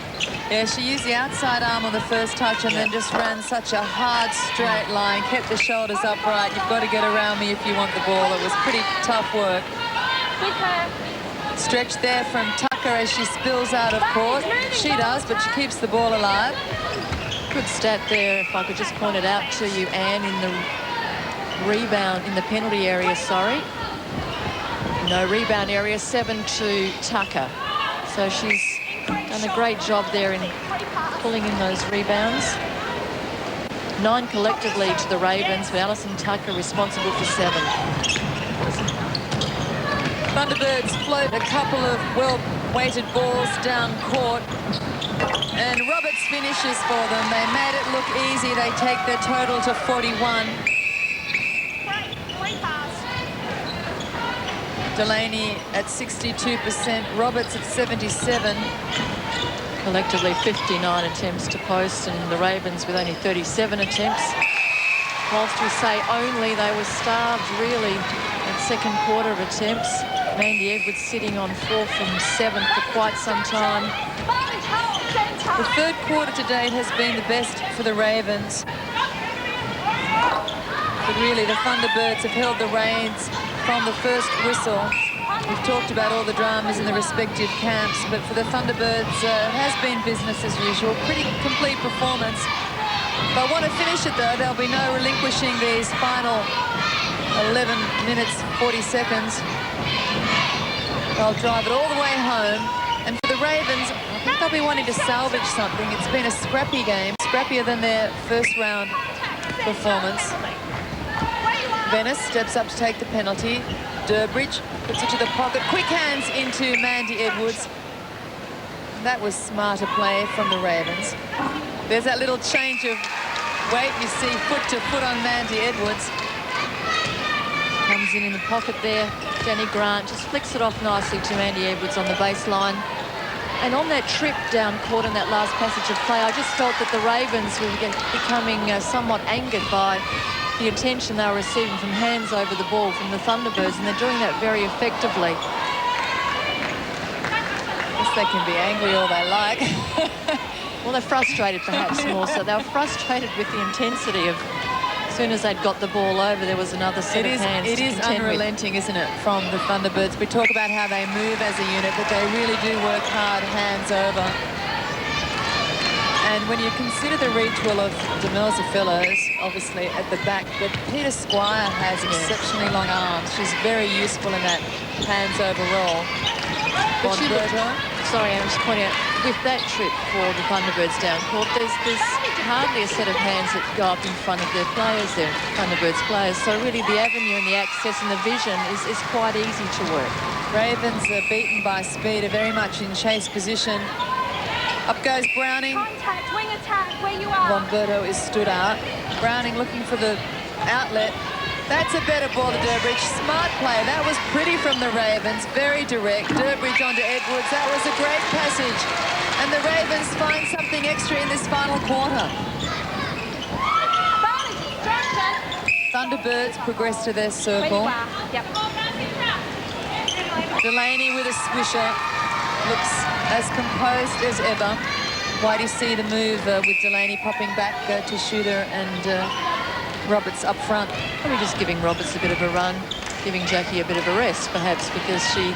Yeah, she used the outside arm on the first touch and then just ran such a hard straight line, kept the shoulders upright. You've got to get around me if you want the ball. It was pretty tough work. With her. Stretch there from Tucker as she spills out of court. She does, but she keeps the ball alive. Good stat there, if I could just point it out to you, Anne, in the rebound, in the penalty area, sorry. No rebound area, 7 to Tucker. So she's done a great job there in pulling in those rebounds. 9 collectively to the Ravens, with Alison Tucker responsible for 7. Thunderbirds float a couple of well-weighted balls down court. And Roberts finishes for them. They made it look easy. They take their total to 41. Delaney at 62%, Roberts at 77. Collectively 59 attempts to post, and the Ravens with only 37 attempts. Whilst we say only, they were starved really in second quarter of attempts. Mandy Edwards sitting on 4 from 7 for quite some time. The third quarter to date has been the best for the Ravens. But really, the Thunderbirds have held the reins from the first whistle. We've talked about all the dramas in the respective camps, but for the Thunderbirds, it has been business as usual. Pretty complete performance. If I want to finish it, though, there'll be no relinquishing these final 11 minutes, 40 seconds. They'll drive it all the way home. And for the Ravens, I think they'll be wanting to salvage something. It's been a scrappy game, scrappier than their first round performance. Venice steps up to take the penalty. Durbridge puts it to the pocket. Quick hands into Mandy Edwards. That was smarter play from the Ravens. There's that little change of weight you see foot to foot on Mandy Edwards. Comes in the pocket there. Jenny Grant just flicks it off nicely to Mandy Edwards on the baseline. And on that trip down court in that last passage of play, I just felt that the Ravens were becoming somewhat angered by the attention they were receiving from hands over the ball from the Thunderbirds, and they're doing that very effectively. I guess they can be angry all they like. Well, they're frustrated perhaps more so. They were frustrated with the intensity of, as soon as they'd got the ball over, there was another set of hands to contend with. It is unrelenting, isn't it, from the Thunderbirds. We talk about how they move as a unit, but they really do work hard, hands over. And when you consider the retool of Demelza Fellows, obviously at the back, but Peter Squire has exceptionally long arms. She's very useful in that hands over role. Sorry, I'm just pointing out, with that trip for the Thunderbirds down court, there's hardly a set of hands that go up in front of their players, their Thunderbirds players. So really the avenue and the access and the vision is quite easy to work. Ravens are beaten by speed, are very much in chase position. Up goes Browning. Contact, wing attack, where you are. Bomberto is stood out. Browning looking for the outlet. That's a better ball to Durbridge. Smart play. That was pretty from the Ravens. Very direct. Durbridge onto Edwards. That was a great passage. And the Ravens find something extra in this final quarter. Thunderbirds progress to their circle. Yep. Delaney with a swisher. Looks as composed as ever. Why do you see the move with Delaney popping back to Shooter and Roberts up front? Probably just giving Roberts a bit of a run, giving Jackie a bit of a rest, perhaps, because she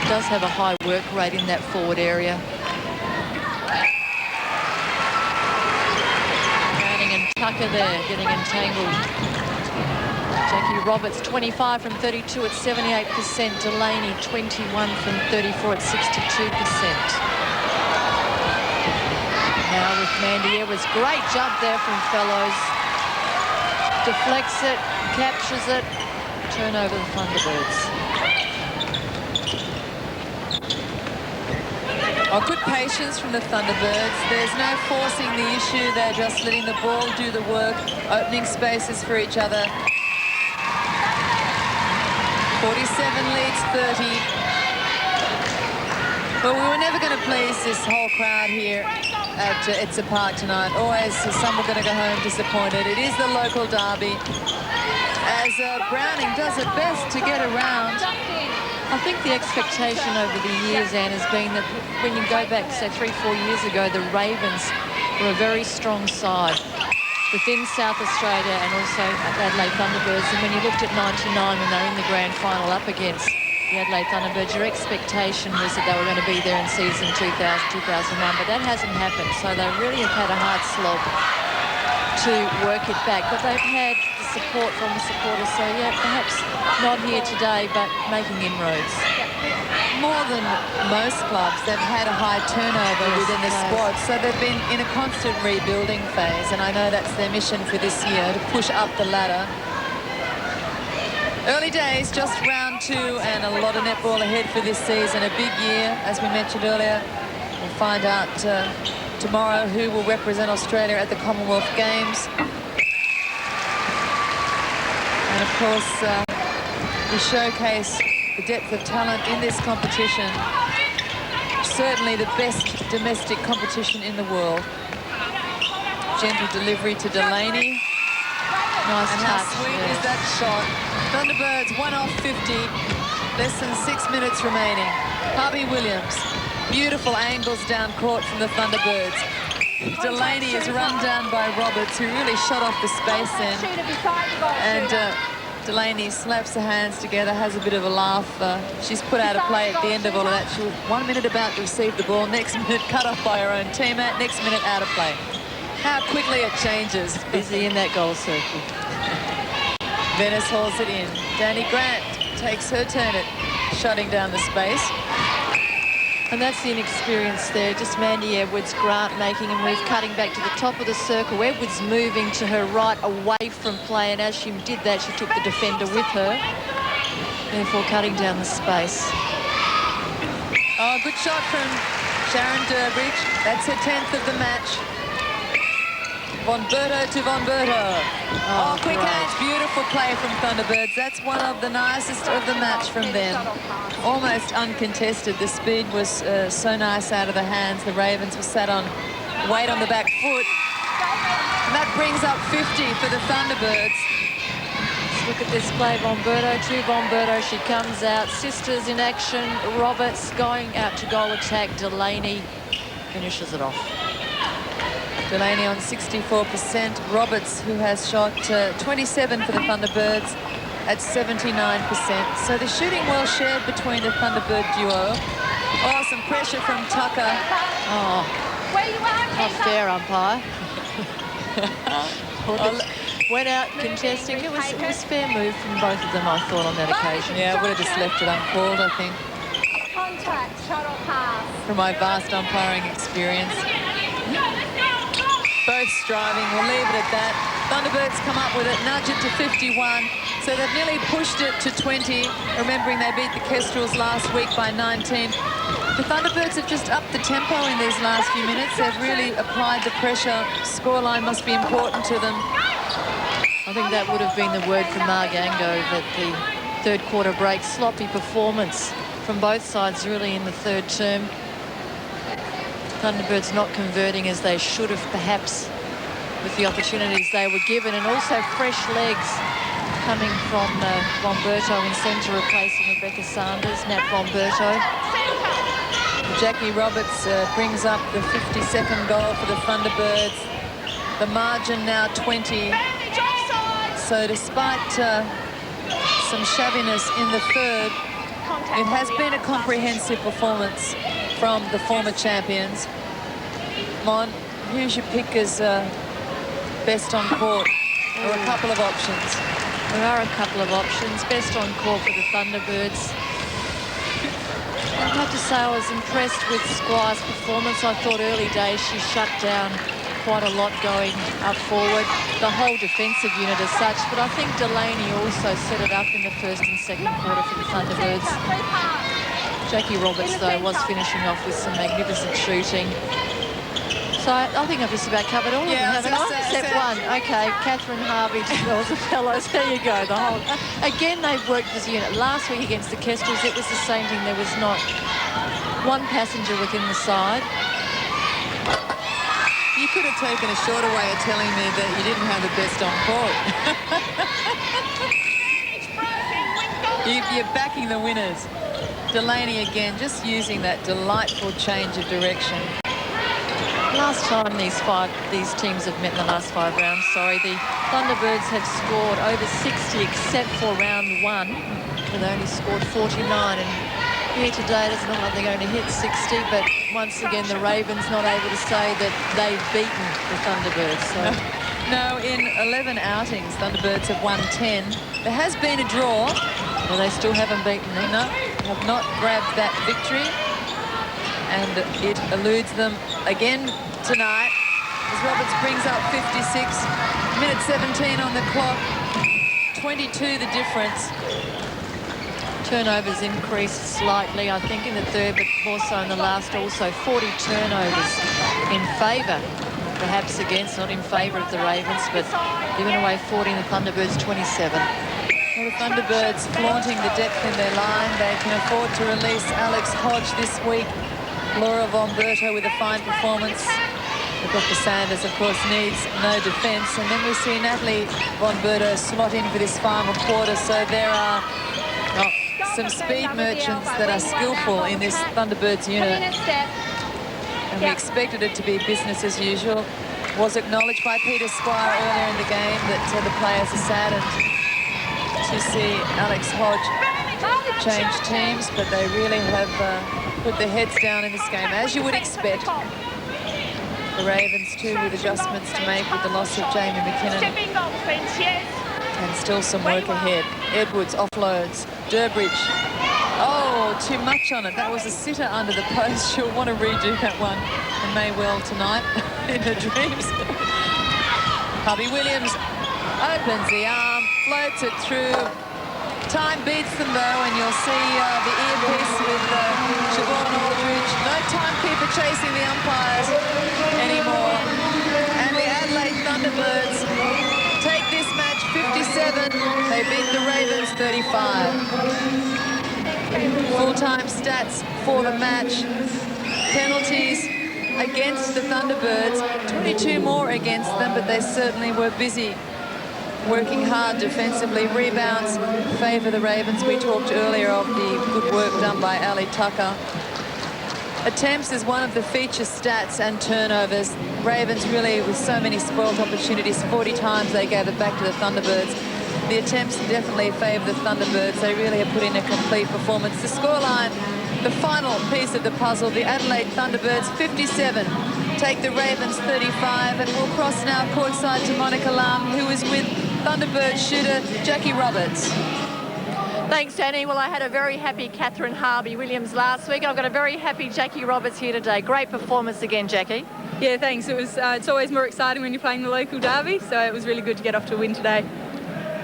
does have a high work rate in that forward area. Browning and Tucker there getting entangled. Jackie Roberts, 25 from 32 at 78%. Delaney, 21 from 34 at 62%. Now with Mandy Edwards, great jump there from Fellows. Deflects it, captures it, turn over the Thunderbirds. Oh, good patience from the Thunderbirds. There's no forcing the issue. They're just letting the ball do the work, opening spaces for each other. 47 leads 30. But we were never going to please this whole crowd here at Etsa Park tonight. Always some were going to go home disappointed. It is the local derby. As Browning does her best to get around. I think the expectation over the years, Anne, has been that when you go back, say, 3-4 years ago, the Ravens were a very strong side within South Australia and also Adelaide Thunderbirds. And when you looked at 99 when they were in the grand final up against the Adelaide Thunderbirds, your expectation was that they were going to be there in season 2000-2001, but that hasn't happened. So they really have had a hard slog to work it back, but they've had the support from the supporters, so yeah, perhaps not here today, but making inroads. More than most clubs, they've had a high turnover within the squad, so they've been in a constant rebuilding phase, and I know that's their mission for this year, to push up the ladder. Early days, just round 2, and a lot of netball ahead for this season. A big year, as we mentioned earlier. We'll find out tomorrow who will represent Australia at the Commonwealth Games. And of course, we showcase the depth of talent in this competition. Certainly the best domestic competition in the world. Gentle delivery to Delaney. Nice and touch. How sweet is that shot? Thunderbirds 1 off 50. Less than 6 minutes remaining. Harvey Williams. Beautiful angles down court from the Thunderbirds. Delaney is run down by Roberts, who really shot off the space then. And Delaney slaps her hands together, has a bit of a laugh. She's put out of play at the end of all of that. She was 1 minute about to receive the ball, next minute cut off by her own teammate, next minute out of play. How quickly it changes. Busy in that goal circle. Venice hauls it in. Danny Grant takes her turn at shutting down the space. And that's the inexperience there. Just Mandy Edwards, Grant making a move, cutting back to the top of the circle. Edwards moving to her right, away from play, and as she did that, she took the defender with her, therefore cutting down the space. Oh, good shot from Sharon Durbridge. That's her 10th of the match. Von Berto to Von Berto. Oh, quick hands, beautiful play from Thunderbirds. That's one of the nicest of the match from them. Almost uncontested. The speed was so nice out of the hands. The Ravens were sat on weight on the back foot. And that brings up 50 for the Thunderbirds. Let's look at this play. Von Berto to Von Berto. She comes out. Sisters in action. Roberts going out to goal attack. Delaney finishes it off. Delaney on 64%. Roberts, who has shot 27 for the Thunderbirds at 79%. So the shooting well shared between the Thunderbird duo. Oh, some pressure from Tucker. Oh, not fair, umpire. Went out contesting. It was fair move from both of them, I thought, on that occasion. Yeah, I would have just left it uncalled, I think. Contact, shuttle pass. From my vast umpiring experience. Both striving, we'll leave it at that. Thunderbirds come up with it, nudge it to 51, so they've nearly pushed it to 20, remembering they beat the Kestrels last week by 19. The Thunderbirds have just upped the tempo in these last few minutes. They've really applied the pressure. Scoreline must be important to them. I think that would have been the word from Margango at the third quarter break. Sloppy performance from both sides really in the third term. Thunderbirds not converting as they should have, perhaps, with the opportunities they were given, and also fresh legs coming from Von Berto in centre, replacing Rebecca Sanders. Nat Von Berto. Jackie Roberts brings up the 52nd goal for the Thunderbirds. The margin now 20. So despite some shabbiness in the third, it has been a comprehensive performance from the former champions. Mon, who's your pick as best on court? There are a couple of options. There are a couple of options. Best on court for the Thunderbirds. I have to say I was impressed with Squire's performance. I thought early days she shut down quite a lot going up forward. The whole defensive unit as such, but I think Delaney also set it up in the first and second quarter for the Thunderbirds. Jackie Roberts, though, was finishing off with some magnificent shooting. So I think I've just about covered all of them, haven't I? Except one. Okay, Catherine Harvey, the fellows. There you go. The whole. Again, they've worked as a unit. Last week against the Kestrels, it was the same thing. There was not one passenger within the side. You could have taken a shorter way of telling me that you didn't have the best on court. You're backing the winners. Delaney again, just using that delightful change of direction. Last time these teams have met in the last 5 rounds, the Thunderbirds have scored over 60 except for round 1, where they only scored 49. And here today, it doesn't look like they're going to hit 60, but once again, the Ravens not able to say that they've beaten the Thunderbirds. So. No, in 11 outings, Thunderbirds have won 10. There has been a draw. Well, they still haven't beaten them. No, have not grabbed that victory. And it eludes them again tonight as Roberts brings up 56. Minute 17 on the clock. 22 the difference. Turnovers increased slightly, I think, in the third, but more so in the last also. 40 turnovers in favour, perhaps against, not in favour of the Ravens, but giving away 40 in the Thunderbirds, 27. Well, the Thunderbirds flaunting the depth in their line. They can afford to release Alex Hodge this week. Laura Von Berto with a fine performance. Dr. Sanders, of course, needs no defence. And then we see Natalie Von Berto slot in for this final quarter. So there are some speed merchants that are skillful in this Thunderbirds unit. And we expected it to be business as usual. Was acknowledged by Peter Squire earlier in the game that the players are saddened to see Alex Hodge change teams, but they really have put their heads down in this game, as you would expect. The Ravens too, with adjustments to make with the loss of Jamie McKinnon. And still some work ahead. Edwards offloads. Durbridge. Oh, too much on it. That was a sitter under the post. She'll want to redo that one, and may well tonight in her dreams. Hubby Williams opens the arm, floats it through. Time beats them though, and you'll see the earpiece with Siobhan Aldridge. No timekeeper chasing the umpires anymore. And the Adelaide Thunderbirds take this match 57. They beat the Ravens 35. Full-time stats for the match. Penalties against the Thunderbirds. 22 more against them, but they certainly were busy working hard defensively. Rebounds favour the Ravens. We talked earlier of the good work done by Ali Tucker. Attempts is one of the feature stats, and turnovers. Ravens really with so many spoilt opportunities. 40 times they gave it back to the Thunderbirds. The attempts definitely favour the Thunderbirds. They really have put in a complete performance. The scoreline, the final piece of the puzzle, the Adelaide Thunderbirds 57. Take the Ravens 35, and we'll cross now courtside to Monica Lam, who is with Thunderbird shooter Jackie Roberts. Thanks, Danny. Well, I had a very happy Catherine Harvey Williams last week. I've got a very happy Jackie Roberts here today. Great performance again, Jackie. Yeah, thanks. It was. It's always more exciting when you're playing the local derby, so it was really good to get off to a win today.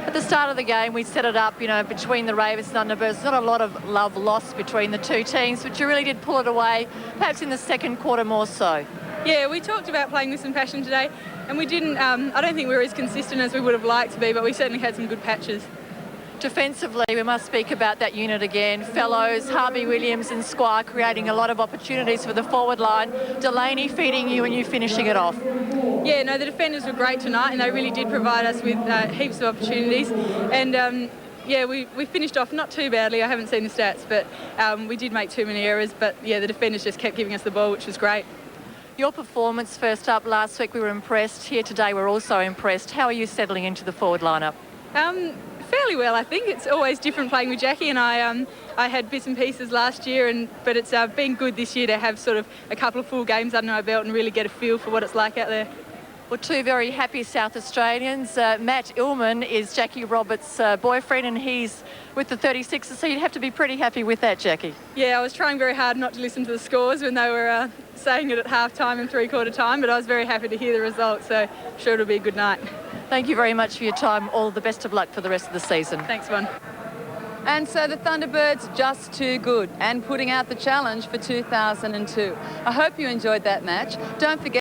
At the start of the game, we set it up, between the Ravens and Thunderbirds. Not a lot of love lost between the two teams, but you really did pull it away, perhaps in the second quarter more so. Yeah, we talked about playing with some passion today, and we didn't. I don't think we were as consistent as we would have liked to be, but we certainly had some good patches. Defensively, we must speak about that unit again. Fellows, Harvey Williams and Squire creating a lot of opportunities for the forward line. Delaney feeding you and you finishing it off. Yeah, no, the defenders were great tonight, and they really did provide us with heaps of opportunities. And yeah, we finished off not too badly. I haven't seen the stats, but we did make too many errors. But yeah, the defenders just kept giving us the ball, which was great. Your performance first up last week, we were impressed. Here today, we're also impressed. How are you settling into the forward lineup? Fairly well, I think. It's always different playing with Jackie, and I had bits and pieces last year, but it's been good this year to have sort of a couple of full games under my belt and really get a feel for what it's like out there. Well, two very happy South Australians. Matt Illman is Jackie Roberts' boyfriend, and he's with the 36ers, so you'd have to be pretty happy with that, Jackie. Yeah, I was trying very hard not to listen to the scores when they were saying it at half-time and three-quarter time, but I was very happy to hear the results, so I'm sure it'll be a good night. Thank you very much for your time. All the best of luck for the rest of the season. Thanks, Von. And so the Thunderbirds just too good and putting out the challenge for 2002. I hope you enjoyed that match. Don't forget